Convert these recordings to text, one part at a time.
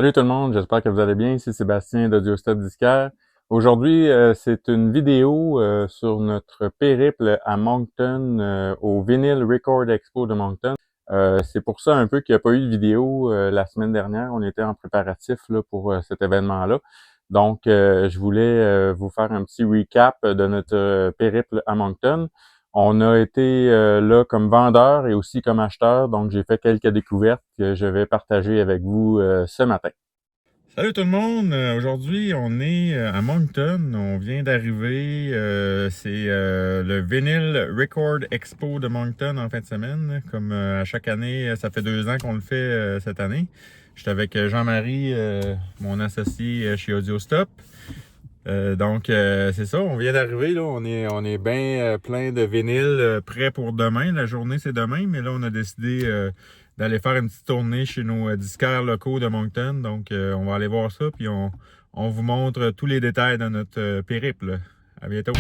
Salut tout le monde, j'espère que vous allez bien. Ici Sébastien d'Audiostop Disquaire. Aujourd'hui, c'est une vidéo sur notre périple à Moncton, au Vinyl Record Expo de Moncton. C'est pour ça un peu qu'il n'y a pas eu de vidéo la semaine dernière. On était en préparatif là, pour cet événement-là. Donc, je voulais vous faire un petit recap de notre périple à Moncton. On a été là comme vendeur et aussi comme acheteur, donc j'ai fait quelques découvertes que je vais partager avec vous ce matin. Salut tout le monde! Aujourd'hui, on est à Moncton. On vient d'arriver. C'est le Vinyl Record Expo de Moncton en fin de semaine. Comme à chaque année, ça fait 2 ans qu'on le fait cette année. J'étais avec Jean-Marie, mon associé chez Audiostop. Donc, c'est ça, on vient d'arriver, là, on est bien plein de vinyles prêts pour demain. La journée, c'est demain, mais là, on a décidé d'aller faire une petite tournée chez nos disquaires locaux de Moncton. Donc, on va aller voir ça, puis on vous montre tous les détails de notre périple. À bientôt!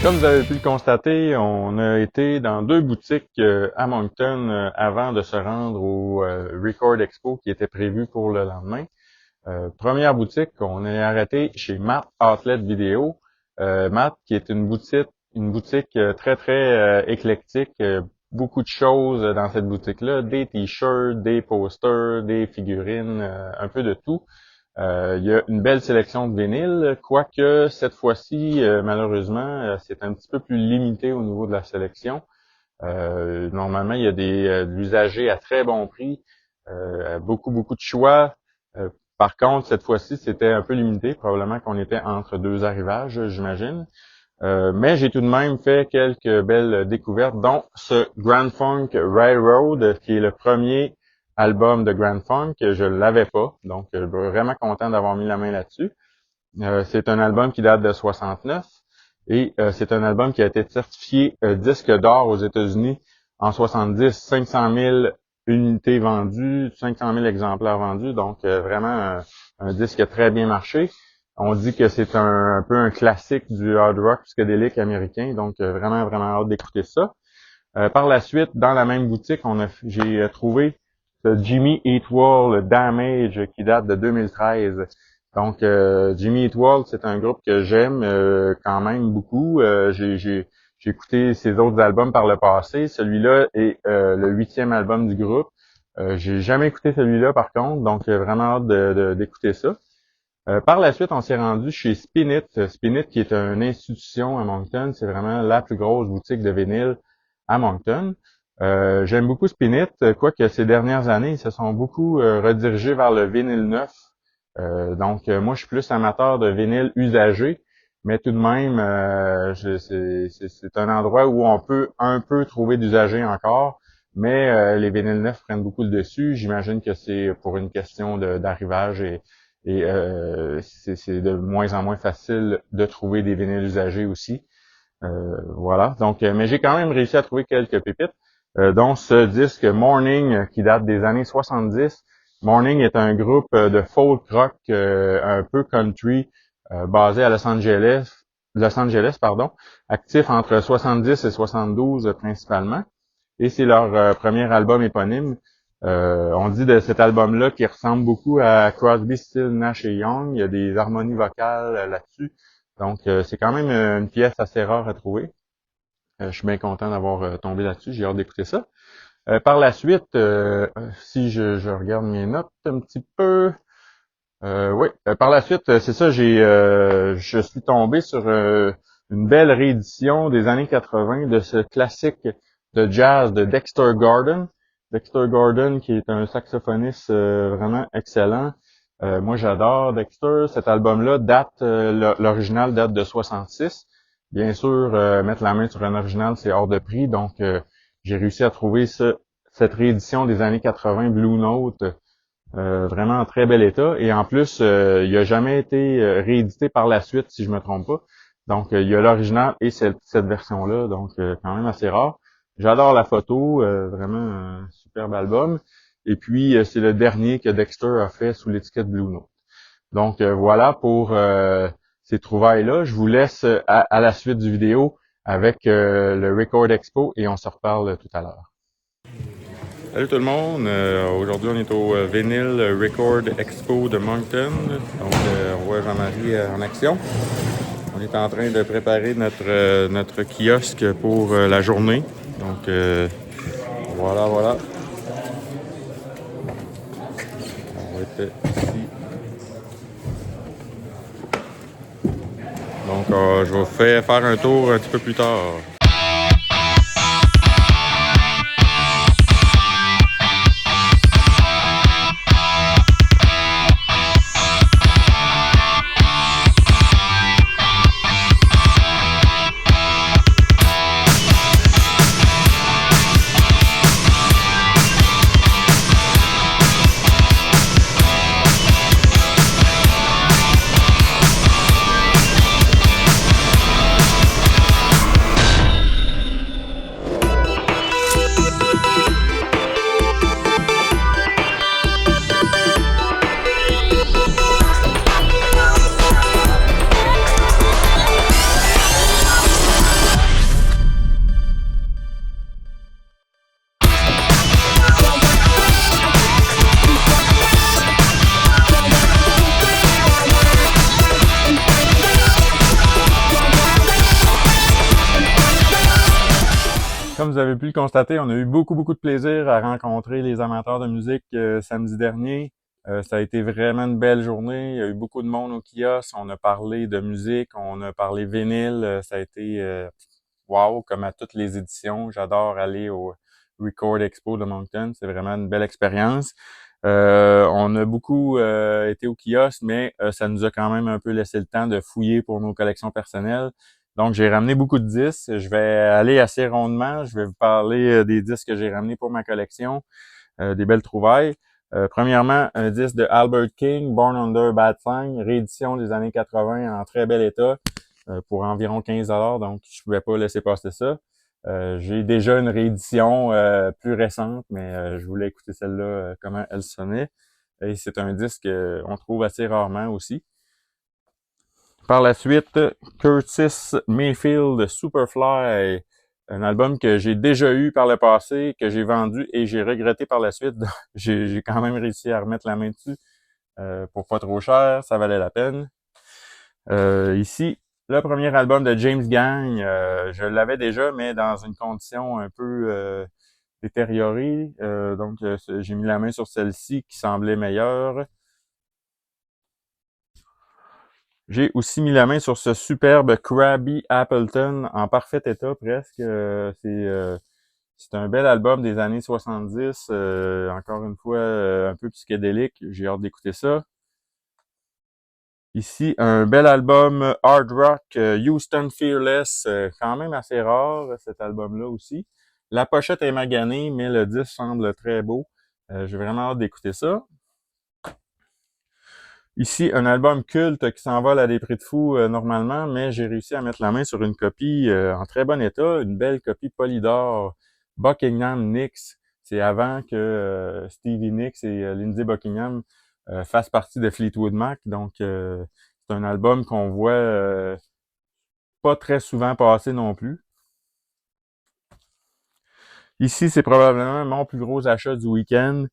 Comme vous avez pu le constater, on a été dans 2 boutiques à Moncton avant de se rendre au Record Expo qui était prévu pour le lendemain. Première boutique, on est arrêté chez Matt Outlet Video. Matt qui est une boutique très très éclectique. Beaucoup de choses dans cette boutique-là, des t-shirts, des posters, des figurines, un peu de tout. Il y a une belle sélection de vinyles, quoique cette fois-ci, malheureusement, c'est un petit peu plus limité au niveau de la sélection. Normalement, il y a de l'usager à très bon prix, beaucoup de choix. Par contre, cette fois-ci, c'était un peu limité, probablement qu'on était entre 2 arrivages, j'imagine. Mais j'ai tout de même fait quelques belles découvertes, dont ce Grand Funk Railroad, qui est le premier album de Grand Funk. Je l'avais pas, donc je suis vraiment content d'avoir mis la main là-dessus. C'est un album qui date de 69 et c'est un album qui a été certifié disque d'or aux États-Unis en 70, 500 000 unités vendues, 500 000 exemplaires vendus, donc vraiment un disque très bien marché. On dit que c'est un peu un classique du hard rock psychédélique américain, donc vraiment hâte d'écouter ça. Par la suite, dans la même boutique, j'ai trouvé ce Jimmy Eat World Damage qui date de 2013. Donc, Jimmy Eat World, c'est un groupe que j'aime quand même beaucoup. J'ai écouté ses autres albums par le passé. Celui-là est le 8e album du groupe. J'ai jamais écouté celui-là par contre, donc vraiment hâte d'écouter ça. Par la suite, on s'est rendu chez Spinit. Spinit, qui est une institution à Moncton, c'est vraiment la plus grosse boutique de vinyle à Moncton. J'aime beaucoup Spinit, quoique ces dernières années, ils se sont beaucoup redirigés vers le vinyle neuf. Donc, moi, je suis plus amateur de vinyle usagé, mais tout de même, c'est un endroit où on peut un peu trouver d'usagé encore, mais les vinyles neufs prennent beaucoup le dessus. J'imagine que c'est pour une question d'arrivage et c'est de moins en moins facile de trouver des vinyles usagés aussi. Voilà. Donc, mais j'ai quand même réussi à trouver quelques pépites, dont ce disque Morning qui date des années 70. Morning est un groupe de folk rock un peu country basé à Los Angeles, pardon, actif entre 70 et 72 principalement. Et c'est leur premier album éponyme. On dit de cet album-là qui ressemble beaucoup à Crosby, Stills, Nash et Young. Il y a des harmonies vocales là-dessus. Donc, c'est quand même une pièce assez rare à trouver. Je suis bien content d'avoir tombé là-dessus. J'ai hâte d'écouter ça. Par la suite, si je regarde mes notes un petit peu, oui, par la suite, c'est ça, je suis tombé sur une belle réédition des années 80 de ce classique de jazz de Dexter Gordon. Dexter Gordon, qui est un saxophoniste vraiment excellent. Moi, j'adore Dexter. Cet album-là l'original date de 66. Bien sûr, mettre la main sur un original, c'est hors de prix. Donc, j'ai réussi à trouver cette réédition des années 80 Blue Note vraiment en très bel état. Et en plus, il n'a jamais été réédité par la suite, si je me trompe pas. Donc, il y a l'original et cette version-là, donc quand même assez rare. J'adore la photo, vraiment un superbe album. Et puis, c'est le dernier que Dexter a fait sous l'étiquette Blue Note. Donc, voilà pour ces trouvailles-là. Je vous laisse à la suite du vidéo avec le Record Expo et on se reparle tout à l'heure. Salut tout le monde, aujourd'hui on est au Vinyl Record Expo de Moncton, donc on voit Jean-Marie en action. On est en train de préparer notre kiosque pour la journée, donc voilà. On va être ici. Donc je vais faire un tour un petit peu plus tard. Comme vous avez pu le constater, on a eu beaucoup de plaisir à rencontrer les amateurs de musique samedi dernier. Ça a été vraiment une belle journée. Il y a eu beaucoup de monde au kiosque. On a parlé de musique, on a parlé vinyle. Ça a été wow, comme à toutes les éditions. J'adore aller au Record Expo de Moncton. C'est vraiment une belle expérience. On a beaucoup été au kiosque, mais ça nous a quand même un peu laissé le temps de fouiller pour nos collections personnelles. Donc, j'ai ramené beaucoup de disques. Je vais aller assez rondement. Je vais vous parler des disques que j'ai ramenés pour ma collection, des belles trouvailles. Premièrement, un disque de Albert King, Born Under Bad Sign, réédition des années 80 en très bel état, pour environ 15 $. Donc, je pouvais pas laisser passer ça. J'ai déjà une réédition plus récente, mais je voulais écouter celle-là, comment elle sonnait. Et c'est un disque qu'on trouve assez rarement aussi. Par la suite, Curtis Mayfield Superfly, un album que j'ai déjà eu par le passé, que j'ai vendu et j'ai regretté par la suite. J'ai quand même réussi à remettre la main dessus pour pas trop cher, ça valait la peine. Ici, le premier album de James Gang, je l'avais déjà, mais dans une condition un peu détériorée. Donc, j'ai mis la main sur celle-ci qui semblait meilleure. J'ai aussi mis la main sur ce superbe Krabby Appleton en parfait état presque. C'est un bel album des années 70, encore une fois un peu psychédélique. J'ai hâte d'écouter ça. Ici, un bel album hard rock, Houston Fearless, quand même assez rare cet album-là aussi. La pochette est maganée, mais le disque semble très beau. J'ai vraiment hâte d'écouter ça. Ici, un album culte qui s'envole à des prix de fou normalement, mais j'ai réussi à mettre la main sur une copie en très bon état, une belle copie Polydor Buckingham Nicks. C'est avant que Stevie Nicks et Lindsey Buckingham fassent partie de Fleetwood Mac. Donc, c'est un album qu'on voit pas très souvent passer non plus. Ici, c'est probablement mon plus gros achat du week-end.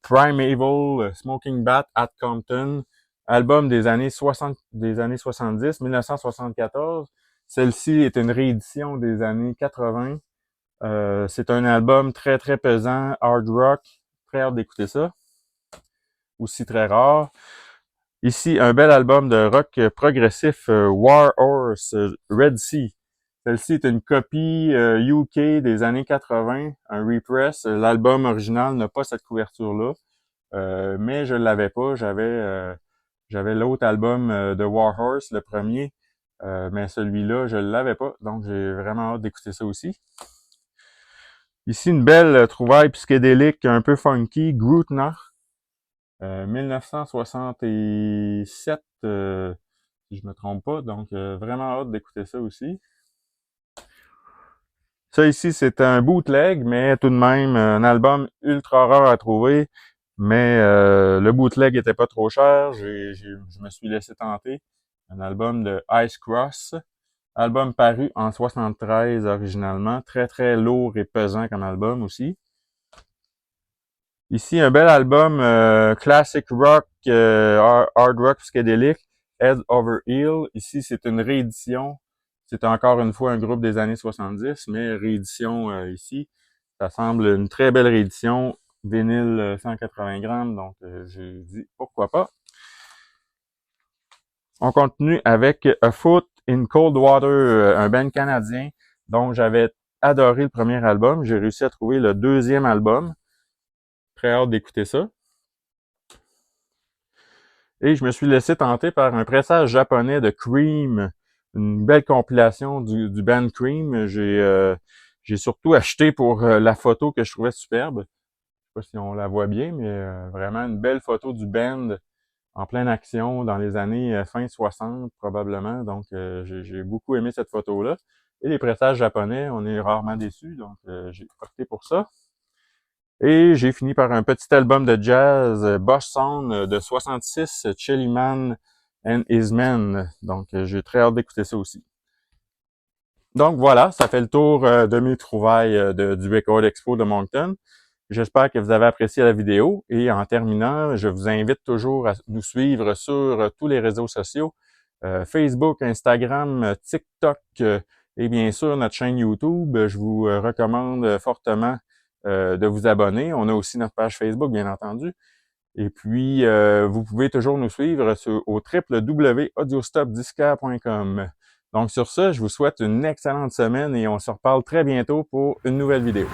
Primeval Smoking Bat at Compton, album des années 70, 1974. Celle-ci est une réédition des années 80. C'est un album très très pesant, hard rock. Très hâte d'écouter ça. Aussi très rare. Ici, un bel album de rock progressif, War Horse, Red Sea. Celle-ci est une copie UK des années 80, un repress. L'album original n'a pas cette couverture-là, mais je l'avais pas. J'avais l'autre album de War Horse, le premier, mais celui-là, je l'avais pas. Donc, j'ai vraiment hâte d'écouter ça aussi. Ici, une belle trouvaille psychédélique, un peu funky, Grutna, 1967, si je me trompe pas. Donc, vraiment hâte d'écouter ça aussi. Ça ici, c'est un bootleg, mais tout de même, un album ultra rare à trouver. Mais le bootleg était pas trop cher. Je me suis laissé tenter. Un album de Ice Cross. Album paru en 73 originalement. Très, très lourd et pesant comme album aussi. Ici, un bel album classic rock, hard rock psychédélique, Head Over Heel. Ici, c'est une réédition. C'est encore une fois un groupe des années 70, mais réédition ici. Ça semble une très belle réédition. Vinyle 180 grammes, donc j'ai dit pourquoi pas. On continue avec A Foot in Cold Water, un band canadien dont j'avais adoré le premier album. J'ai réussi à trouver le deuxième album. Très hâte d'écouter ça. Et je me suis laissé tenter par un pressage japonais de Cream, une belle compilation du band Cream. J'ai surtout acheté pour la photo que je trouvais superbe. Je sais pas si on la voit bien, mais vraiment une belle photo du band en pleine action dans les années fin 60 probablement. Donc j'ai beaucoup aimé cette photo-là. Et les pressages japonais, on est rarement déçus, donc j'ai opté pour ça. Et j'ai fini par un petit album de jazz, Boss Sound de 66, Chili Man and His Men. Donc, j'ai très hâte d'écouter ça aussi. Donc voilà, ça fait le tour de mes trouvailles du Record Expo de Moncton. J'espère que vous avez apprécié la vidéo. Et en terminant, je vous invite toujours à nous suivre sur tous les réseaux sociaux. Facebook, Instagram, TikTok et bien sûr notre chaîne YouTube. Je vous recommande fortement de vous abonner. On a aussi notre page Facebook, bien entendu. Et puis, vous pouvez toujours nous suivre au www.audiostopdisquaire.com. Donc sur ce, je vous souhaite une excellente semaine et on se reparle très bientôt pour une nouvelle vidéo.